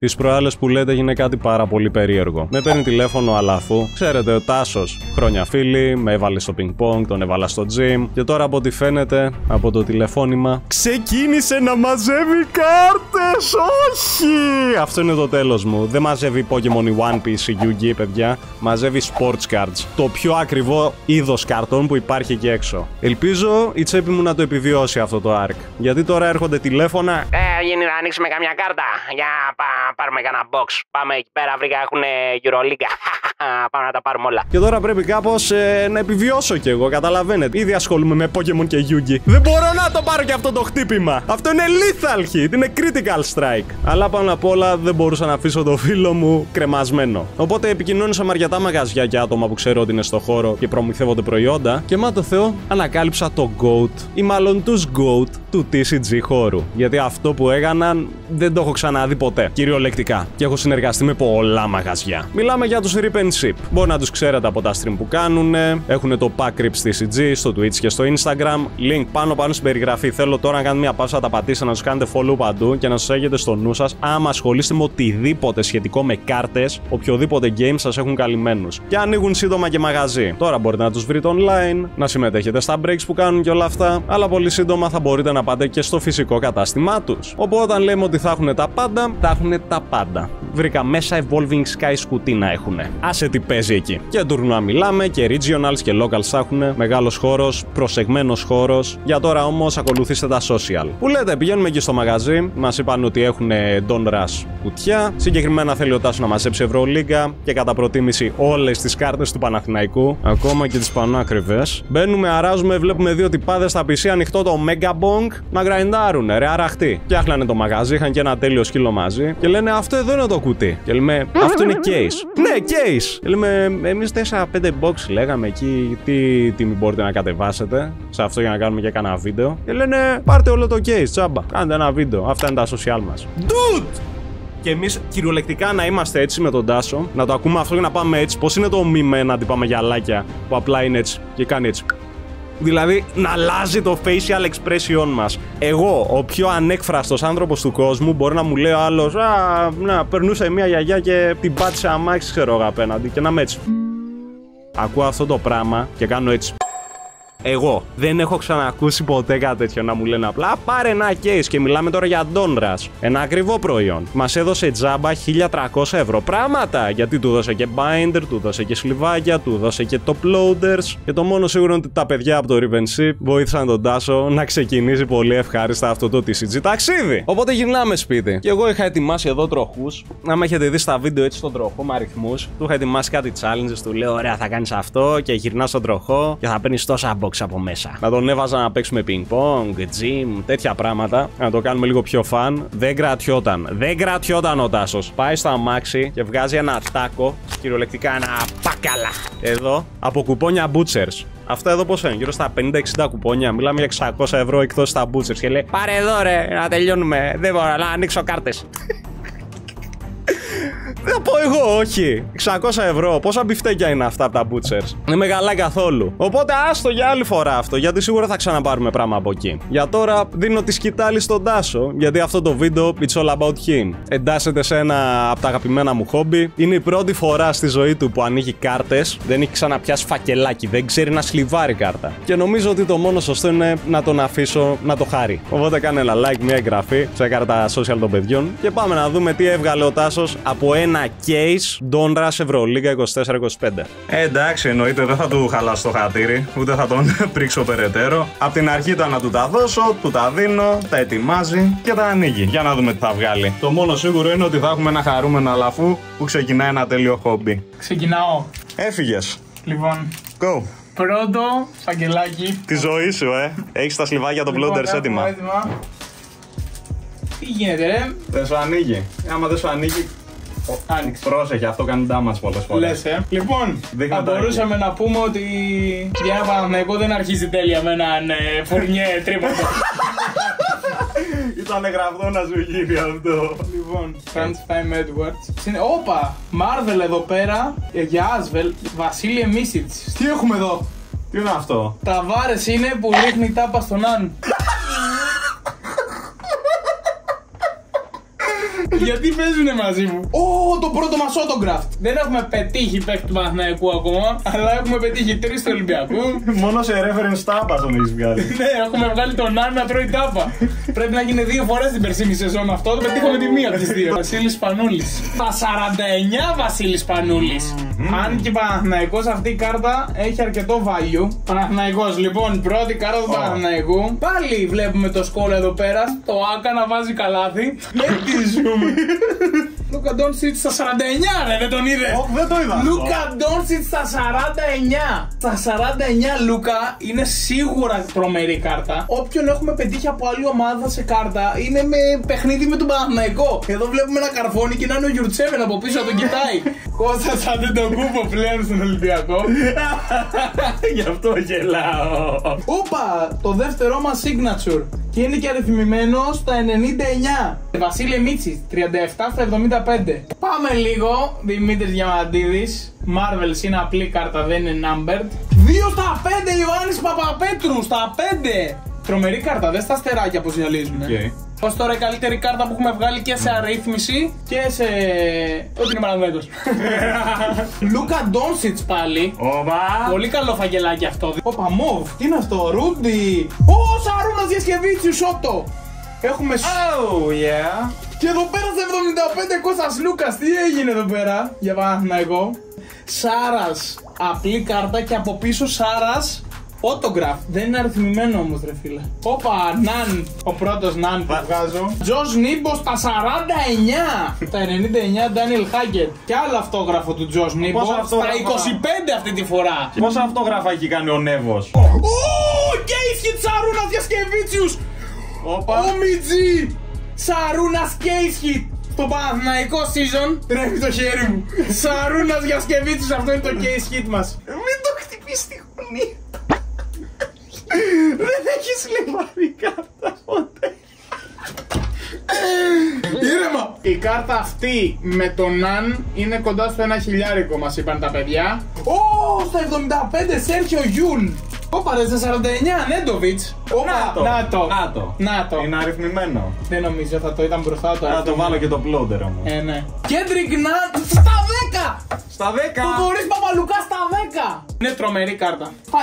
Τις προάλλες που λέτε έγινε κάτι πάρα πολύ περίεργο. Με παίρνει τηλέφωνο αλαφού. Ξέρετε, ο Τάσος, χρόνια φίλοι, με έβαλε στο πινκ-πονγκ, τον έβαλα στο gym. Και τώρα από ό,τι φαίνεται, από το τηλεφώνημα, ξεκίνησε να μαζεύει κάρτες! Όχι! Αυτό είναι το τέλος μου. Δεν μαζεύει Pokémon ή One Piece ή Yu-Gi, παιδιά. Μαζεύει sports cards. Το πιο ακριβό είδος καρτών που υπάρχει εκεί έξω. Ελπίζω η τσέπη μου να το επιβιώσει αυτό το arc. Γιατί τώρα έρχονται τηλέφωνα. Γίνει να ανοίξουμε καμιά κάρτα. Για πάρουμε κανένα box. Πάμε εκεί πέρα, βρήκα, έχουν Euroliga. Πάμε να τα πάρουμε όλα. Και τώρα πρέπει κάπως να επιβιώσω κι εγώ, καταλαβαίνετε. Ήδη ασχολούμαι με Pokémon και Yu-Gi. Δεν μπορώ να το πάρω κι αυτό το χτύπημα. Αυτό είναι lethal hit, είναι critical strike. Αλλά πάνω απ' όλα δεν μπορούσα να αφήσω το φίλο μου κρεμασμένο. Οπότε επικοινώνησα με αρκετά μαγαζιά και άτομα που ξέρω ότι είναι στο χώρο και προμηθεύονται προϊόντα. Και μα το Θεό, ανακάλυψα το GOAT ή μάλλον τους GOAT του TCG χώρου. Γιατί αυτό που έκαναν δεν το έχω ξαναδεί ποτέ. Κυριολεκτικά. Και έχω συνεργαστεί με πολλά μαγαζιά. Μιλάμε για τους Rip and Ship. Μπορεί να τους ξέρετε από τα stream που κάνουν. Έχουν το Pack Rips TCG στο Twitch και στο Instagram. Link πάνω στην περιγραφή. Θέλω τώρα να κάνετε μια παύσα, να τα πατήσετε, να τους κάνετε follow παντού και να σας έχετε στο νου σας άμα ασχολείστε με οτιδήποτε σχετικό με κάρτες, οποιοδήποτε game σας έχουν καλυμμένους. Και ανοίγουν σύντομα και μαγαζί. Τώρα μπορείτε να τους βρείτε online, να συμμετέχετε στα breaks που κάνουν και όλα αυτά. Αλλά πολύ σύντομα θα μπορείτε να πάτε και στο φυσικό κατάστημά τους. Οπότε όταν λέμε ότι θα έχουν τα πάντα, θα έχουν τα πάντα. Βρήκα μέσα Evolving Sky σκουτί να έχουν. Άσε τι παίζει εκεί. Και τουρνουά μιλάμε και regionals και locals θα έχουν. Μεγάλος χώρος, προσεγμένος χώρος. Για τώρα όμως ακολουθήστε τα social. Που λέτε, πηγαίνουμε εκεί στο μαγαζί. Μας είπαν ότι έχουν Don Rush κουτιά. Συγκεκριμένα θέλει ο Τάσος να μαζέψει Ευρωλίγκα και κατά προτίμηση όλες τις κάρτες του Παναθηναϊκού. Ακόμα και τις πανάκριβες. Μπαίνουμε, αράζουμε, βλέπουμε δύο τυπάδες στα PC ανοιχτό το Mega Bong να γραϊντάρουν. Ρε αραχτή. Φτιάχνανε το μαγαζί, είχαν και ένα τέλειο σκύλο μαζί. Και λένε αυτό εδώ είναι το κουτί. Και λέμε αυτό είναι case. Ναι, case. Και λέμε εμείς 4-5 box λέγαμε εκεί. Τι τιμή μπορείτε να κατεβάσετε σε αυτό για να κάνουμε και κανένα βίντεο. Και λένε πάρτε όλο το case, τσάμπα. Κάντε ένα βίντεο. Αυτά είναι τα social μας. Dude! Και εμείς κυριολεκτικά να είμαστε έτσι με τον Τάσο, να το ακούμε αυτό και να πάμε έτσι. Πώς είναι το μη με ένα τυπά γυαλάκια που απλά είναι έτσι και κάνει έτσι. Δηλαδή να αλλάζει το facial expression μας. Εγώ, ο πιο ανέκφραστος άνθρωπος του κόσμου, μπορεί να μου λέει ο άλλος να περνούσε μια γιαγιά και την πάτησε αμάξι, ξέρω εγώ απέναντι. Και να είμαι έτσι. Ακούω αυτό το πράγμα και κάνω έτσι. Εγώ δεν έχω ξανακούσει ποτέ κάτι τέτοιο να μου λένε απλά πάρε ένα case και μιλάμε τώρα για Don Rush. Ένα ακριβό προϊόν. Μας έδωσε τζάμπα 1.300 ευρώ πράγματα. Γιατί του δώσε και binder, του δώσε και σλιβάκια, του δώσε και top loaders. Και το μόνο σίγουρο είναι ότι τα παιδιά από το Rip and Ship βοήθησαν τον Τάσο να ξεκινήσει πολύ ευχάριστα αυτό το TCG ταξίδι. Οπότε γυρνάμε σπίτι. Και εγώ είχα ετοιμάσει εδώ τροχούς. Να με έχετε δει στα βίντεο έτσι στον τροχό με αριθμούς. Του είχα ετοιμάσει κάτι challenges. Του λέω ωραία θα κάνεις αυτό και γυρνάς στον τροχό και θα παίρνεις τόσα box από μέσα. Να τον έβαζα να παίξουμε ping-pong, gym, τέτοια πράγματα. Να το κάνουμε λίγο πιο φαν. Δεν κρατιόταν. Δεν κρατιόταν ο Τάσος. Πάει στο αμάξι και βγάζει ένα τάκο. Κυριολεκτικά ένα πάκαλα. Εδώ από κουπόνια Butchers. Αυτά εδώ πώς είναι, γύρω στα 50-60 κουπόνια. Μιλάμε για 600 ευρώ εκτός στα Butchers. Και λέει πάρε εδώ ρε, να τελειώνουμε. Δεν μπορώ να ανοίξω κάρτες. Δεν θα πω εγώ, όχι. 600 ευρώ. Πόσα μπιφτέκια είναι αυτά από τα Butchers. Δεν με γαλάει καθόλου. Οπότε άστο για άλλη φορά αυτό. Γιατί σίγουρα θα ξαναπάρουμε πράγμα από εκεί. Για τώρα δίνω τη σκητάλη στον Τάσο. Γιατί αυτό το βίντεο it's all about him. Εντάσσεται σε ένα από τα αγαπημένα μου χόμπι. Είναι η πρώτη φορά στη ζωή του που ανοίγει κάρτες. Δεν έχει ξαναπιάσει φακελάκι. Δεν ξέρει να σλιβάρει κάρτα. Και νομίζω ότι το μόνο σωστό είναι να τον αφήσω να το χάρει. Οπότε κάνε ένα like, μια εγγραφή. Τσέκαρα τα social των παιδιών. Και πάμε να δούμε τι έβγαλε ο Τάσος από ένα case Don Rush Ευρωλίγκα 24-25. Εντάξει, εννοείται δεν θα του χαλάσω το χατήρι, ούτε θα τον πρίξω περαιτέρω. Απ' την αρχή ήταν να του τα δώσω, του τα δίνω, τα ετοιμάζει και τα ανοίγει. Για να δούμε τι θα βγάλει. Το μόνο σίγουρο είναι ότι θα έχουμε ένα χαρούμενο αλαφού που ξεκινάει ένα τέλειο χόμπι. Ξεκινάω. Έφυγες. Λοιπόν. Go. Πρώτο φακελάκι. Τη ζωή σου, Έχεις τα σλιβάκια των bloaters έτοιμα. Τι γίνεται, ρε. Δεν σου ανοίγει. Άμα δεν σου ανοίγει. Άνοιξε. Πρόσεχε, αυτό κάνει damage πολλές φορές. Λες, Λοιπόν, θα μπορούσαμε να πούμε ότι για ένα Παναθηναϊκό δεν αρχίζει τέλεια με έναν Φουρνιέ τρίποντο. Ήτανε γραφτό να σου γίνει αυτό. Λοιπόν, Franz Time Edwards. Όπα! Marvel εδώ πέρα για Asvel. Βασίλη Μίσιτς. Τι έχουμε εδώ? Τι είναι αυτό? Τα βάρες είναι που ρίχνει τάπα στον Αν. Γιατί παίζουνε μαζί μου. Ω, το πρώτο μας autograph. Δεν έχουμε πετύχει παίκτη του Παναθηναϊκού ακόμα, αλλά έχουμε πετύχει 3 του Ολυμπιακού. Μόνο σε reference τάπα τον έχεις βγάλει. Ναι, έχουμε βγάλει τον Νάν να τρώει τάπα. Πρέπει να γίνει 2 φορές την περσίνη σεζόν αυτό. Το πετύχαμε τη μία από τις 2. Βασίλης Πανούλης. Τα 49 Βασίλης Πανούλης. Αν και Παναθηναϊκός αυτή η κάρτα έχει αρκετό value. Παναθηναϊκός, λοιπόν, πρώτη κάρτα του Παναθηναϊκού. Πάλι βλέπουμε το σκόλ εδώ πέρα. Το Άκα να βάζει καλάθι. Τι ζούμε. Λούκα Ντόντσιτς στα 49, δεν τον είδες. Δεν το είδα. Λούκα Ντόντσιτς στα 49. Στα 49 Λούκα είναι σίγουρα τρομερή κάρτα. Όποιον έχουμε πετύχει από άλλη ομάδα σε κάρτα είναι με παιχνίδι με τον Παναθηναϊκό. Εδώ βλέπουμε ένα καρφώνι και να είναι ο Γιουρτσέβεν από πίσω να τον κοιτάει. Κώστα σαν δεν τον κούπο πλέον στον Ολυμπιακό. Γι' αυτό γελάω. Όπα, το δεύτερό μας signature. Και είναι και αριθμημένο στα 99. Βασίλη Μίτσης, 37 στα 75. Πάμε λίγο. Δημήτρης Διαμαντίδης. Marvels είναι απλή κάρτα, δεν είναι numbered. 2 στα 5 Ιωάννης Παπαπέτρου, στα 5. Τρομερή κάρτα, δεν στα αστεράκια πως γυαλίζουν. Ως τώρα η καλύτερη κάρτα που έχουμε βγάλει και σε αρρύθμιση και σε... Ό,τι είναι Παναθηναϊκός. Λούκα Ντόνσιτς πάλι. Πολύ καλό φαγγελάκι αυτό. Όπα μοβ, τι είναι αυτό, Ρούντι. Ω, Σαρούνας Διασκεβίτσιου, Σότο. Έχουμε... Oh yeah. Και εδώ πέρα σε 75 Κώστας Λούκας, τι έγινε εδώ πέρα για Παναθηναϊκό. Σάρας, απλή κάρτα και από πίσω Σάρας autograph. Δεν είναι αριθμημένο όμως ρε φίλε. Όπα, Ναν, ο πρώτος Ναν που βγάζω. Τζος Νίμπο στα 49. Τα 99 Ντάνιελ Χάγκετ. Και άλλο αυτόγραφο του Τζος Νίμπο στα 25 αυτή τη φορά. Πόσα αυτόγραφα έχει κάνει ο Νέβος. Ω, Κέισχιτ Σαρούνας Διασκεβίτσιους. Ο Μιτζή Σαρούνας Κέισχιτ. Στο Παναθηναϊκό season τρέχει το χέρι μου. Σαρούνας Διασκεβίτσιους, αυτό είναι το case hit μας. Μην το χτυπήσει τη γωνία. Δεν έχεις λιβάρει κάρτα ποτέ. Ήρεμα. Η κάρτα αυτή με τον Ναν είναι κοντά στο 1.000 μας είπαν τα παιδιά. Ω, στα 75 Σέρχιο Γιούλ. Όπα ρε, στα 49 Νέντοβιτς. Να το. Είναι αριθμημένο. Δεν νομίζω, θα το ήταν μπροστά το. Θα το βάλω και το πλόντερ όμως. Ναι. Κέντρικ Ναν στα 10! Στα 10! Θοδωρής Παπαλουκά στα 10! Είναι τρομερή κάρτα. Στα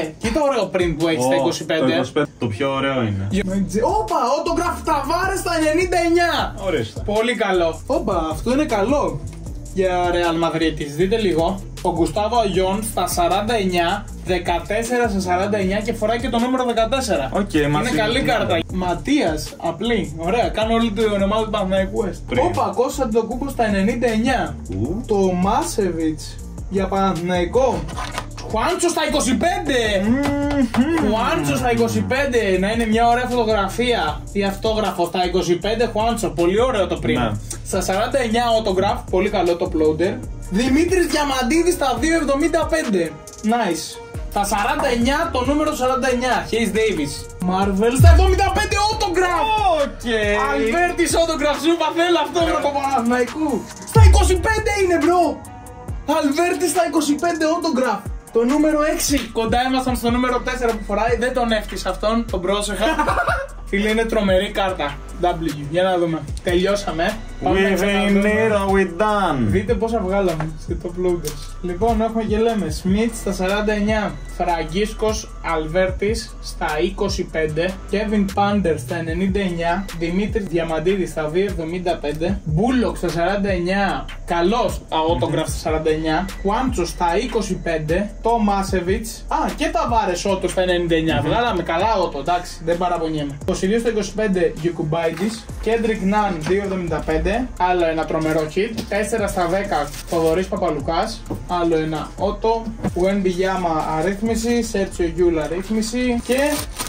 25! Κοίτα ωραίο print που έχει στα 25. Το πιο ωραίο είναι. Όπα, autograph Ταβάρες στα 99! Ορίστε. Πολύ καλό. Όπα, αυτό είναι καλό. Για Real Madrid, δείτε λίγο. Ο Γκουστάβο Αγιόν στα 49, 14 στα 49 και φοράει και το νούμερο 14. Είναι καλή κάρτα. Ματίας, απλή, ωραία. Κάνω όλη την ομάδα του Παναθηναϊκού. Όπα, Κώστα το κούπο στα 99. Το Μάσεβιτς για Παναθηναϊκό. Χουάντσο στα 25! Χουάντσο στα 25! Να είναι μια ωραία φωτογραφία ή αυτόγραφο στα 25 Χουάντσο. Πολύ ωραίο το πριν. Στα 49 autograph, πολύ καλό το uploader. Δημήτρης Διαμαντίδης στα 2.75. Nice. Στα 49 το νούμερο 49. Hayes Davis. Marvel στα 75 autograph. Αλβέρτης autograph. Σου είπα θέλω αυτόγραφο Παναθηναϊκού. Στα 25 είναι bro. Αλβέρτης στα 25 autograph. Το νούμερο 6. Κοντά ήμασταν στο νούμερο 4 που φοράει. Δεν τον έφτιαξα αυτόν. Τον πρόσεχα. Φίλε, είναι τρομερή κάρτα. W. Για να δούμε. Τελειώσαμε. We finished, we done. Δείτε πόσα βγάλαμε στο top loaders. Λοιπόν, έχουμε και λέμε Σμιτ στα 49. Φραγκίσκος Αλβέρτης στα 25. Κέβιν Πάντερ στα 99. Δημήτρης Διαμαντίδης στα 2.75. Μπούλοκ στα 49. Καλός autograph στα 49. Χουάντσο στα 25. Το Μάσεβιτς. Και Ταβάρες Ότο στα 99. Βγάλαμε καλά Ότο, εντάξει, δεν παραπονιέμαι. 22 στα 25 Γιουκουμπάιτης. Κέντρικ Ναν 2.75. Άλλο ένα τρομερό hit. 4 στα 10 Θοδωρής Παπαλουκάς. Άλλο ένα Ότο. Ουέν Μπιγιάμα αρρύθμιση. Σέρτσιο Γιούλ αρρύθμιση. Και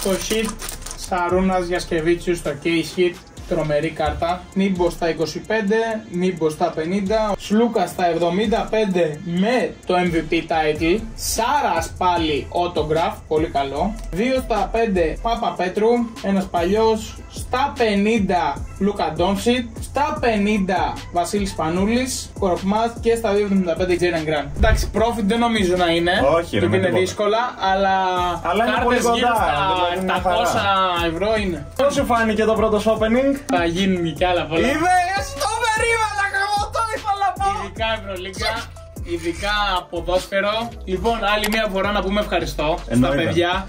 το hit Σαρούνας Γιασκεβίτσιου στο case hit. Τρομερή κάρτα. Νίμπο στα 25, Νίμπο στα 50, Σλούκα στα 75 με το MVP title. Σάρας πάλι autograph, πολύ καλό. 2 στα 5 Πάπα Πέτρου, ένας παλιός. Στα 50 Λούκα Ντόντσιτ, στα 50 Βασίλης Πανούλης, Κοροπμάς και στα 2.75 Τζέρεν Γκραντ. Εντάξει, profit δεν νομίζω να είναι. Όχι, γιατί είναι δύσκολα, αλλά είναι πολύ κοντά. Στα 700 ευρώ είναι. Πώς σου φάνηκε το πρώτο opening? Θα γίνουν κι άλλα πολλά. Είδες, το περίμενα, εγώ το ήθελα να πω. Ειδικά Ευρωλίγκα, ειδικά ποδόσφαιρο. Λοιπόν, άλλη μια φορά να πούμε ευχαριστώ στα παιδιά.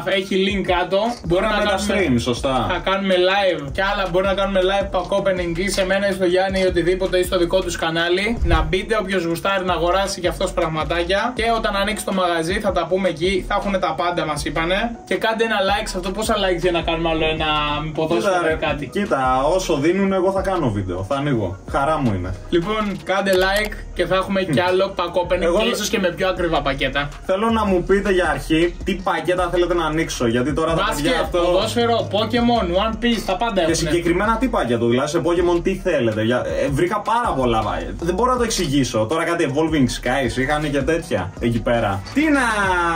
Θα έχει link κάτω. Μπορεί να κάνουμε stream, σωστά. Θα κάνουμε live και άλλα. Μπορεί να κάνουμε live pack opening ή σε μένα ή στο Γιάννη ή οτιδήποτε ή στο δικό του κανάλι. Να μπείτε, όποιος γουστάρει να αγοράσει και αυτός πραγματάκια. Και όταν ανοίξει το μαγαζί θα τα πούμε εκεί. Θα έχουν τα πάντα, μας είπανε. Και κάντε ένα like σε αυτό. Πόσα likes για να κάνουμε άλλο ένα ποδόσφαιρο ή κάτι. Κοίτα, όσο δίνουν, εγώ θα κάνω βίντεο. Θα ανοίγω. Χαρά μου είναι. Λοιπόν, κάντε like και θα έχουμε κι άλλο pack opening και ίσως και με πιο ακριβά πακέτα. Θέλω να μου πείτε για αρχή τι πακέτα θέλετε να ανοίξω. Γιατί τώρα θα παιδιά αυτό. Ποδόσφαιρο, Pokemon, One Piece, τα πάντα έχουν. Και συγκεκριμένα τι πακέτο, δηλαδή σε Pokemon τι θέλετε. Βρήκα πάρα πολλά πακέτα. Δεν μπορώ να το εξηγήσω. Τώρα κάτι Evolving Skies είχαν και τέτοια εκεί πέρα. Τι να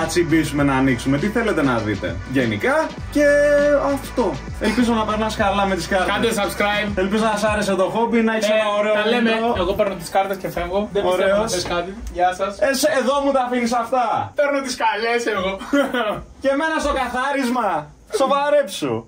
τσιμπήσουμε να ανοίξουμε, τι θέλετε να δείτε. Γενικά και αυτό. Ελπίζω να περνάς καλά με τις κάρτες. Κάντε subscribe. Ελπίζω να σας άρεσε το χόμπι, να έχεις ένα ωραίο τα λέμε. βίντεο. Εγώ παίρνω τις κάρτες και φεύγω. Δεν πιστεύω να θες κάτι. Γεια σας. Εδώ μου τα αφήνεις αυτά. Παίρνω τις καλές εγώ. Και εμένα στο καθάρισμα. Σοβαρέψου.